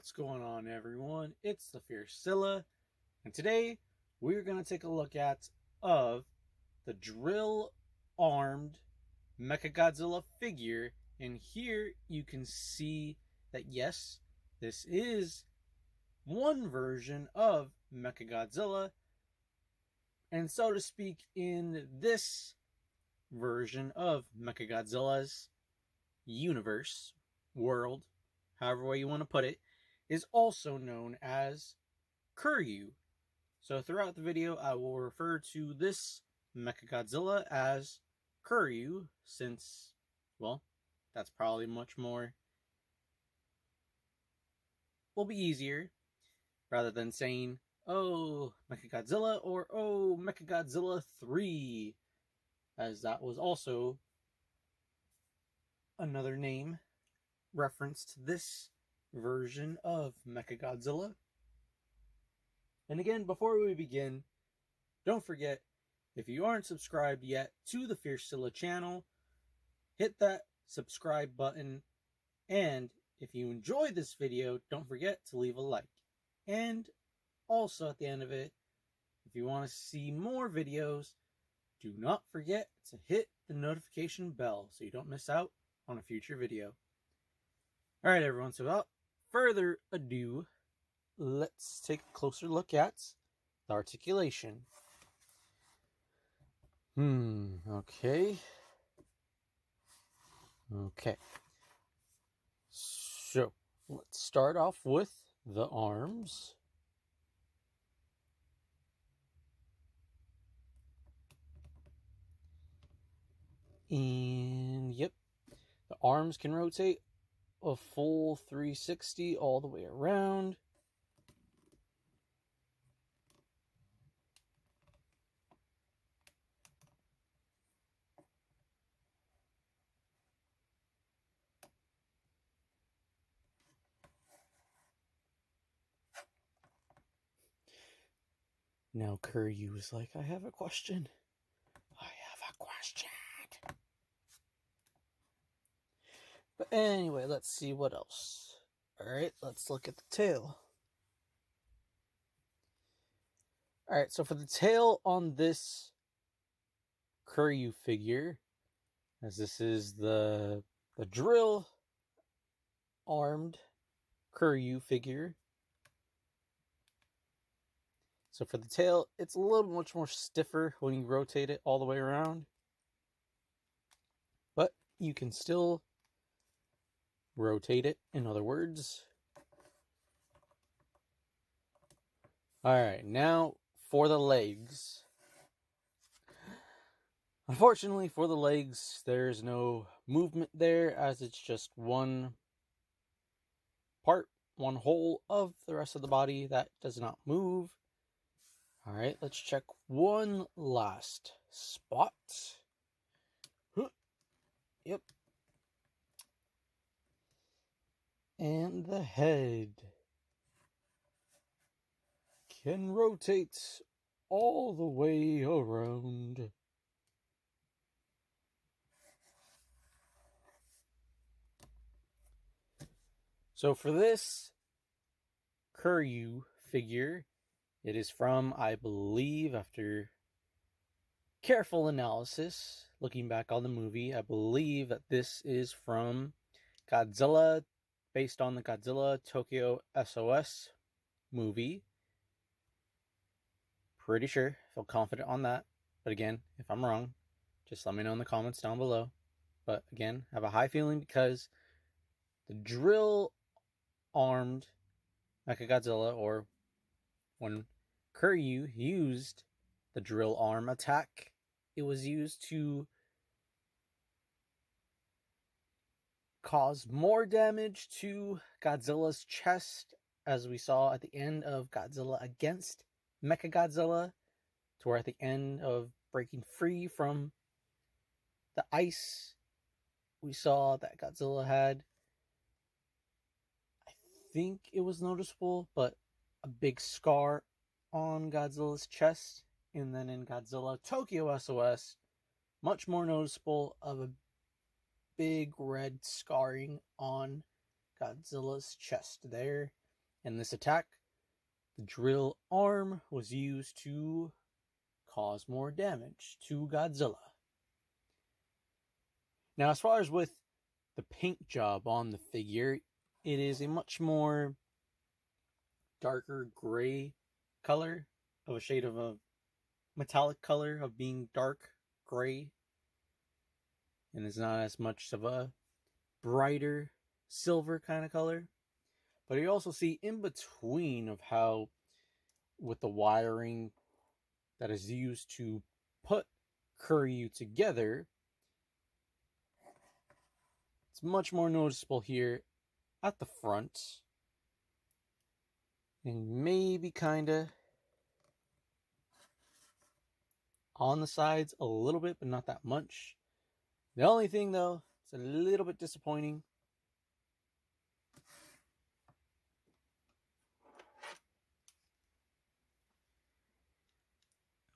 What's going on, everyone? It's the Fiercezilla, and today we're going to take a look at the drill-armed Mechagodzilla figure. And here you can see that yes, this is one version of Mechagodzilla, and so to speak, in this version of Mechagodzilla's universe, world, however way you want to put it, is also known as Kiryu. So throughout the video, I will refer to this Mechagodzilla as Kiryu, since, well, that's probably much more, will be easier, rather than saying, oh, Mechagodzilla, or oh, Mechagodzilla 3, as that was also another name referenced this version of Mechagodzilla. And again, before we begin, don't forget, if you aren't subscribed yet to the Fiercezilla channel, hit that subscribe button, and if you enjoyed this video, don't forget to leave a like. And also at the end of it, if you want to see more videos, do not forget to hit the notification bell so you don't miss out on a future video. Alright everyone, so without further ado, let's take a closer look at the articulation. Okay. So, let's start off with the arms. And yep, the arms can rotate a full 360 all the way around. Now Kiryu is like, I have a question. But anyway, let's see what else. Alright, let's look at the tail. Alright, so for the tail on this Kiryu figure, as this is the drill armed Kiryu figure. So for the tail, it's a little much more stiffer when you rotate it all the way around. But you can still rotate it, in other words. Alright, now for the legs. Unfortunately, for the legs, there's no movement there, as it's just one part, one whole of the rest of the body that does not move. Alright, let's check one last spot. Yep. And the head can rotate all the way around. So for this Kiryu figure, it is from, I believe, after careful analysis, looking back on the movie, I believe that this is from Godzilla, based on the Godzilla Tokyo SOS movie. Pretty sure, feel confident on that. But again, if I'm wrong, just let me know in the comments down below. But again, I have a high feeling because the drill-armed Mechagodzilla, or when Kiryu used the drill arm attack, it was used to cause more damage to Godzilla's chest, as we saw at the end of Godzilla against Mechagodzilla, to where at the end of breaking free from the ice, we saw that Godzilla had, I think it was noticeable, but a big scar on Godzilla's chest. And then in Godzilla Tokyo SOS, much more noticeable of a big red scarring on Godzilla's chest there. In this attack, the drill arm was used to cause more damage to Godzilla. Now, as far as with the paint job on the figure, it is a much more darker gray color, of a shade of a metallic color of being dark gray, and it's not as much of a brighter silver kind of color. But you also see in between of how, with the wiring that is used to put Kiryu together, it's much more noticeable here at the front, and maybe kinda on the sides a little bit, but not that much. The only thing though, it's a little bit disappointing.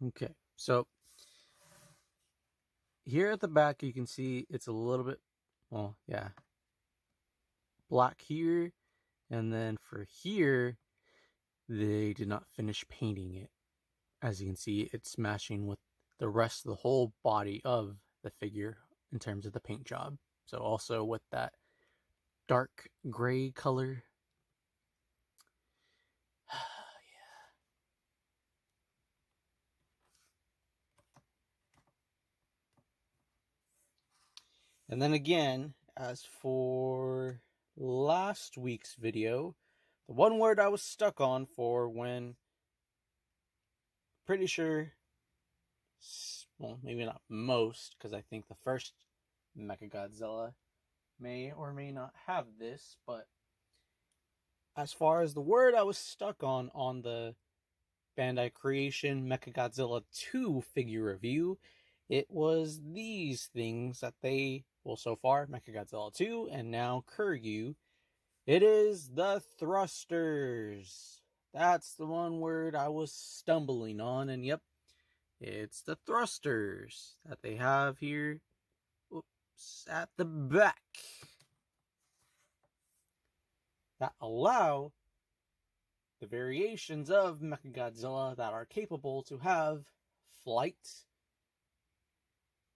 Okay, so here at the back you can see it's a little bit, well, yeah, black here, and then for here they did not finish painting it. As you can see, it's matching with the rest of the whole body of the figure in terms of the paint job. So also with that dark gray color. And then again, as for last week's video, the one word I was stuck on for when, pretty sure, well, maybe not most, because I think the first Mechagodzilla may or may not have this, but as far as the word I was stuck on the Bandai Creation Mechagodzilla 2 figure review, it was these things that they, well, so far, Mechagodzilla 2 and now Kiryu, it is the thrusters. That's the one word I was stumbling on, and yep, it's the thrusters that they have here, oops, at the back, that allow the variations of Mechagodzilla that are capable to have flight.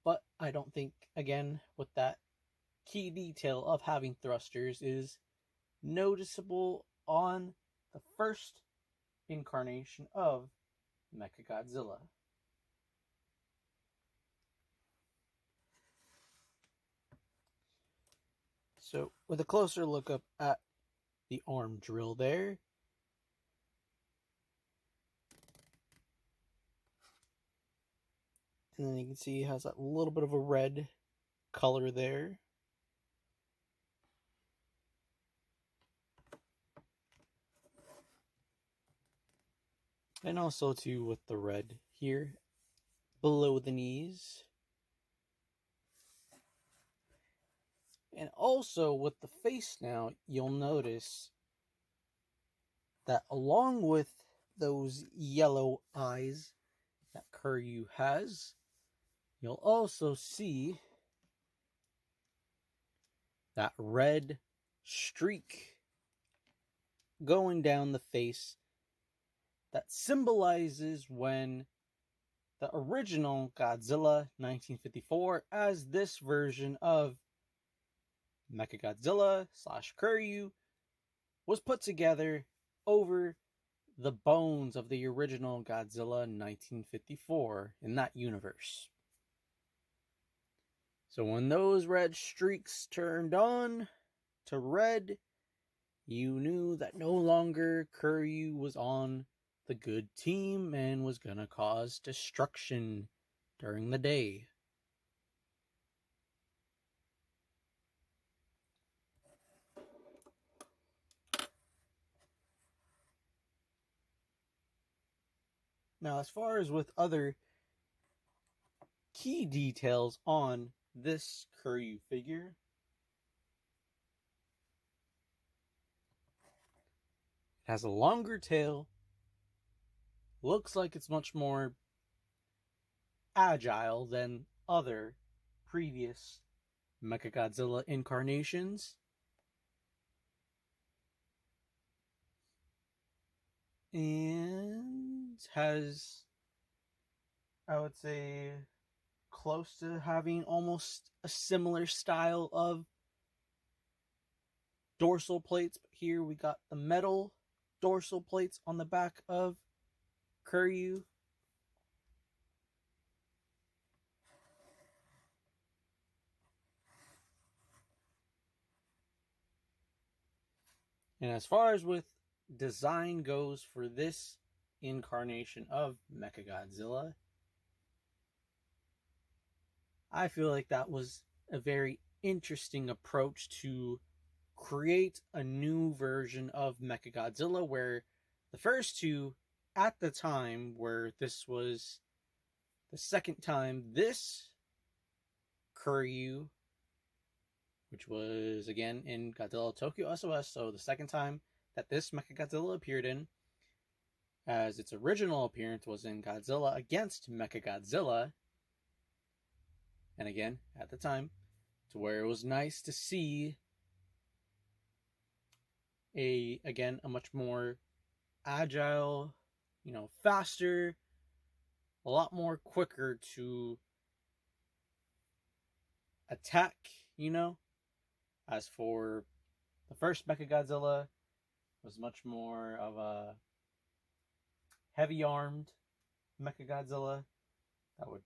But I don't think, again, with that key detail of having thrusters is noticeable on the first incarnation of Mechagodzilla. So, with a closer look up at the arm drill there, and then you can see it has that little bit of a red color there. And also too with the red here below the knees. And also with the face now, you'll notice that along with those yellow eyes that Kiryu has, you'll also see that red streak going down the face that symbolizes when the original Godzilla 1954, as this version of Mechagodzilla / Kiryu, was put together over the bones of the original Godzilla 1954 in that universe. So when those red streaks turned on to red, you knew that no longer Kiryu was on the good team and was gonna cause destruction during the day. Now, as far as with other key details on this Kiryu figure, it has a longer tail, looks like it's much more agile than other previous Mechagodzilla incarnations. and has, I would say, close to having almost a similar style of dorsal plates. But here we got the metal dorsal plates on the back of Kiryu. And as far as with design goes for this incarnation of Mechagodzilla, I feel like that was a very interesting approach to create a new version of Mechagodzilla, where the first two at the time, where this was the second time this Kiryu, which was again in Godzilla Tokyo SOS, so the second time that this Mechagodzilla appeared in, as its original appearance was in Godzilla Against Mechagodzilla, and again at the time, to where it was nice to see a much more agile, faster, a lot more quicker to attack, as for the first Mechagodzilla, was much more of a heavy armed Mechagodzilla that would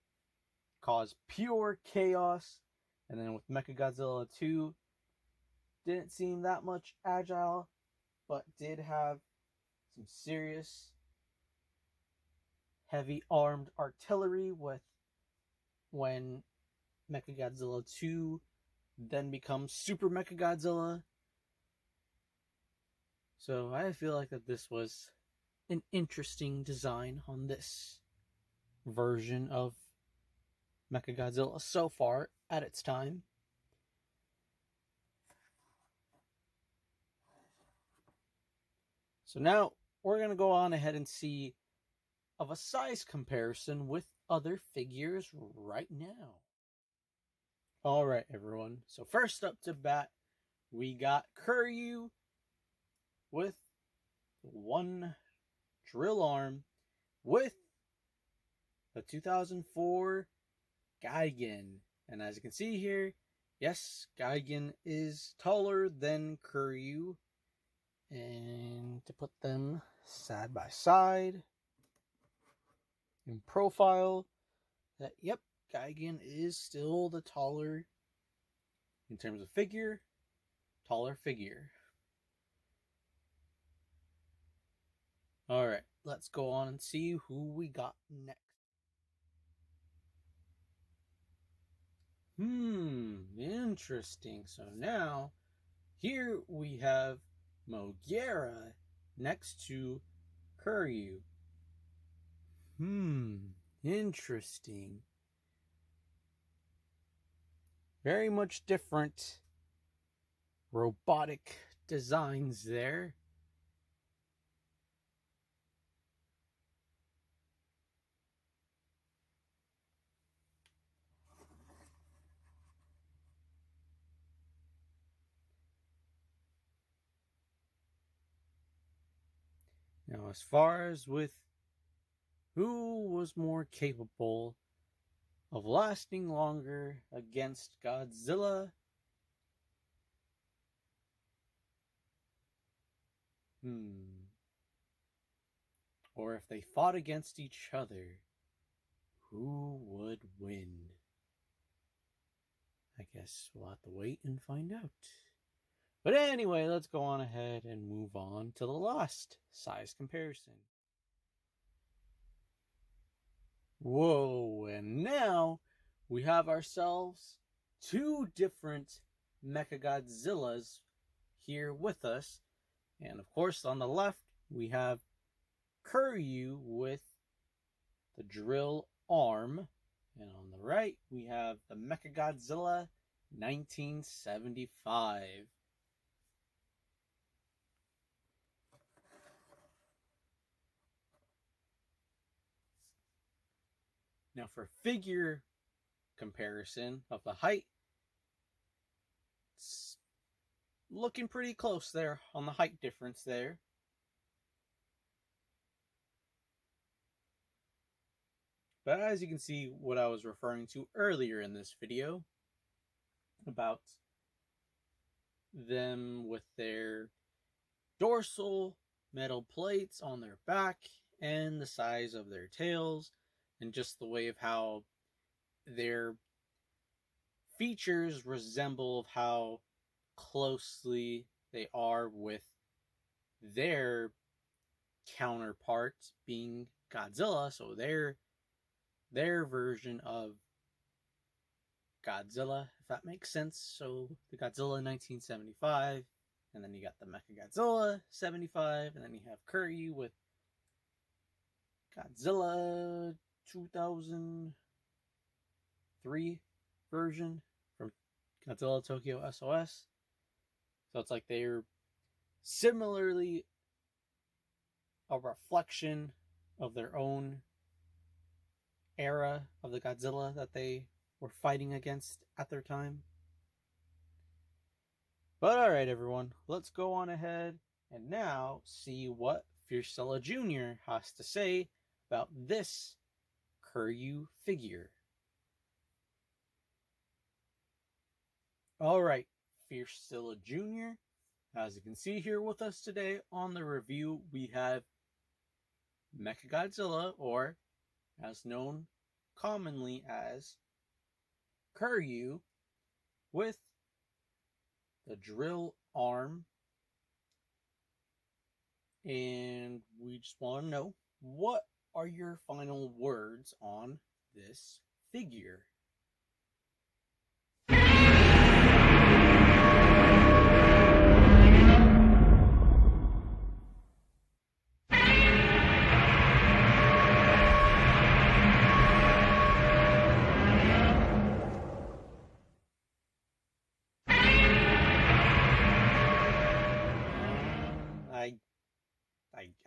cause pure chaos. And then with Mechagodzilla 2, didn't seem that much agile, but did have some serious heavy armed artillery with when Mechagodzilla 2 then becomes Super Mechagodzilla. So I feel like that this was an interesting design on this version of Mechagodzilla so far at its time. So now we're going to go on ahead and see of a size comparison with other figures right now. All right, everyone. So first up to bat, we got Kiryu with one drill arm with the 2004 Gigan. And as you can see here, yes, Gigan is taller than Kiryu. And to put them side by side in profile, that, yep, Gigan is still the taller, in terms of figure, taller figure. Alright, let's go on and see who we got next. Interesting. So now, here we have Moguera next to Kiryu. Interesting. Very much different robotic designs there. Now, as far as with who was more capable of lasting longer against Godzilla, or if they fought against each other, who would win? I guess we'll have to wait and find out. But anyway, let's go on ahead and move on to the last size comparison. Whoa, and now we have ourselves two different Mechagodzillas here with us. And of course, on the left, we have Kiryu with the drill arm. And on the right, we have the Mechagodzilla 1975. Now for figure comparison of the height, it's looking pretty close there on the height difference there. But as you can see, what I was referring to earlier in this video about them with their dorsal metal plates on their back and the size of their tails and just the way of how their features resemble how closely they are with their counterpart being Godzilla. So their version of Godzilla, if that makes sense. So the Godzilla 1975, and then you got the Mechagodzilla 75, and then you have Kiryu with Godzilla 2003 version from Godzilla Tokyo SOS. So it's like they're similarly a reflection of their own era of the Godzilla that they were fighting against at their time. But alright everyone, let's go on ahead and now see what Fiercella Jr. has to say about this Kiryu figure. Alright, Fiercella Jr., as you can see here with us today on the review, we have Mechagodzilla, or as known commonly as Kiryu, with the drill arm. And we just want to know, what are your final words on this figure?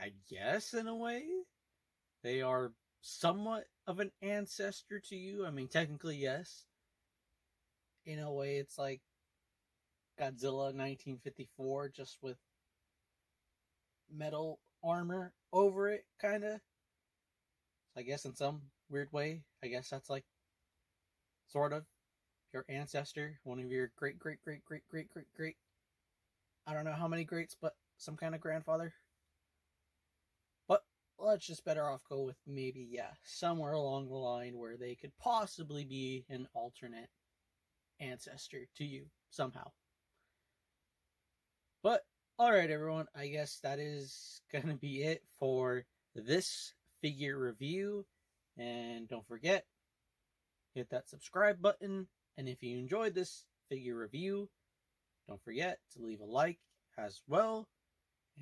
I guess in a way they are somewhat of an ancestor to you. I mean, technically, yes. In a way, it's like Godzilla 1954, just with metal armor over it, kind of. I guess in some weird way, I guess that's like sort of your ancestor, one of your great, great, great, great, great, great, great. I don't know how many greats, but some kind of grandfather. But let's just better off go with maybe, yeah, somewhere along the line where they could possibly be an alternate ancestor to you somehow. But alright everyone, I guess that is gonna be it for this figure review. And don't forget, hit that subscribe button. And if you enjoyed this figure review, don't forget to leave a like as well.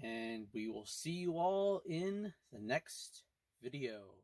And we will see you all in the next video.